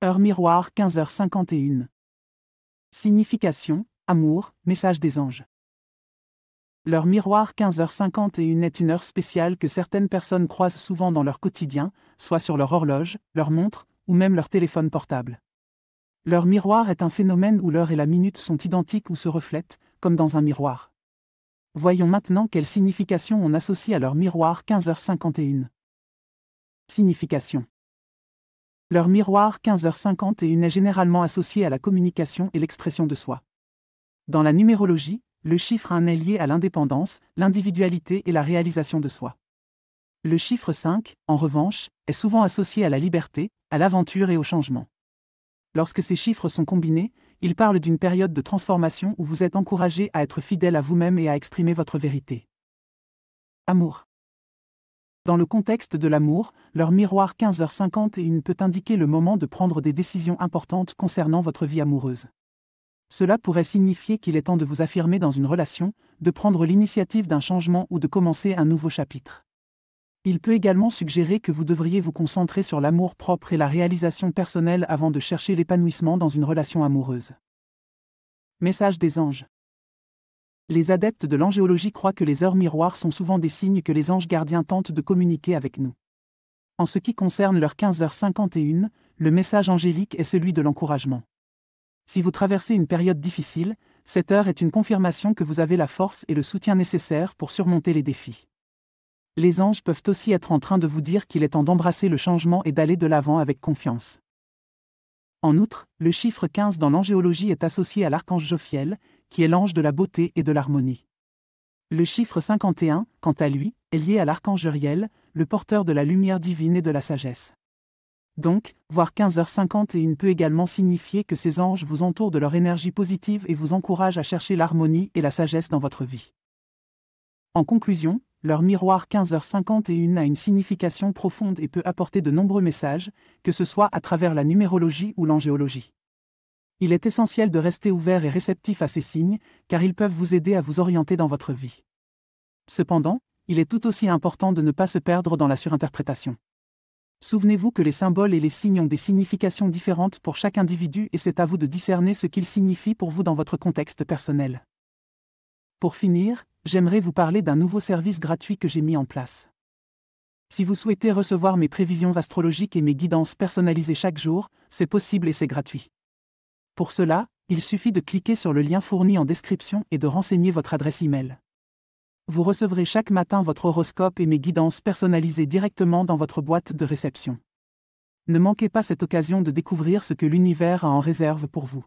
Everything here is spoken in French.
Heure miroir 15h51. Signification, amour, message des anges. L'heure miroir 15h51 est une heure spéciale que certaines personnes croisent souvent dans leur quotidien, soit sur leur horloge, leur montre, ou même leur téléphone portable. L'heure miroir est un phénomène où l'heure et la minute sont identiques ou se reflètent, comme dans un miroir. Voyons maintenant quelle signification on associe à l'heure miroir 15h51. Signification. L'heure miroir 15h51 est généralement associée à la communication et l'expression de soi. Dans la numérologie, le chiffre 1 est lié à l'indépendance, l'individualité et la réalisation de soi. Le chiffre 5, en revanche, est souvent associé à la liberté, à l'aventure et au changement. Lorsque ces chiffres sont combinés, ils parlent d'une période de transformation où vous êtes encouragé à être fidèle à vous-même et à exprimer votre vérité. Amour. Dans le contexte de l'amour, l'heure miroir 15h51 peut indiquer le moment de prendre des décisions importantes concernant votre vie amoureuse. Cela pourrait signifier qu'il est temps de vous affirmer dans une relation, de prendre l'initiative d'un changement ou de commencer un nouveau chapitre. Il peut également suggérer que vous devriez vous concentrer sur l'amour propre et la réalisation personnelle avant de chercher l'épanouissement dans une relation amoureuse. Message des anges. Les adeptes de l'angéologie croient que les heures miroirs sont souvent des signes que les anges gardiens tentent de communiquer avec nous. En ce qui concerne l'heure 15h51, le message angélique est celui de l'encouragement. Si vous traversez une période difficile, cette heure est une confirmation que vous avez la force et le soutien nécessaires pour surmonter les défis. Les anges peuvent aussi être en train de vous dire qu'il est temps d'embrasser le changement et d'aller de l'avant avec confiance. En outre, le chiffre 15 dans l'angéologie est associé à l'archange Jophiel, qui est l'ange de la beauté et de l'harmonie. Le chiffre 51, quant à lui, est lié à l'archange Uriel, le porteur de la lumière divine et de la sagesse. Donc, voir 15h51 peut également signifier que ces anges vous entourent de leur énergie positive et vous encouragent à chercher l'harmonie et la sagesse dans votre vie. En conclusion, l'heure miroir 15h51 a une signification profonde et peut apporter de nombreux messages, que ce soit à travers la numérologie ou l'angéologie. Il est essentiel de rester ouvert et réceptif à ces signes, car ils peuvent vous aider à vous orienter dans votre vie. Cependant, il est tout aussi important de ne pas se perdre dans la surinterprétation. Souvenez-vous que les symboles et les signes ont des significations différentes pour chaque individu et c'est à vous de discerner ce qu'ils signifient pour vous dans votre contexte personnel. Pour finir, j'aimerais vous parler d'un nouveau service gratuit que j'ai mis en place. Si vous souhaitez recevoir mes prévisions astrologiques et mes guidances personnalisées chaque jour, c'est possible et c'est gratuit. Pour cela, il suffit de cliquer sur le lien fourni en description et de renseigner votre adresse e-mail. Vous recevrez chaque matin votre horoscope et mes guidances personnalisées directement dans votre boîte de réception. Ne manquez pas cette occasion de découvrir ce que l'univers a en réserve pour vous.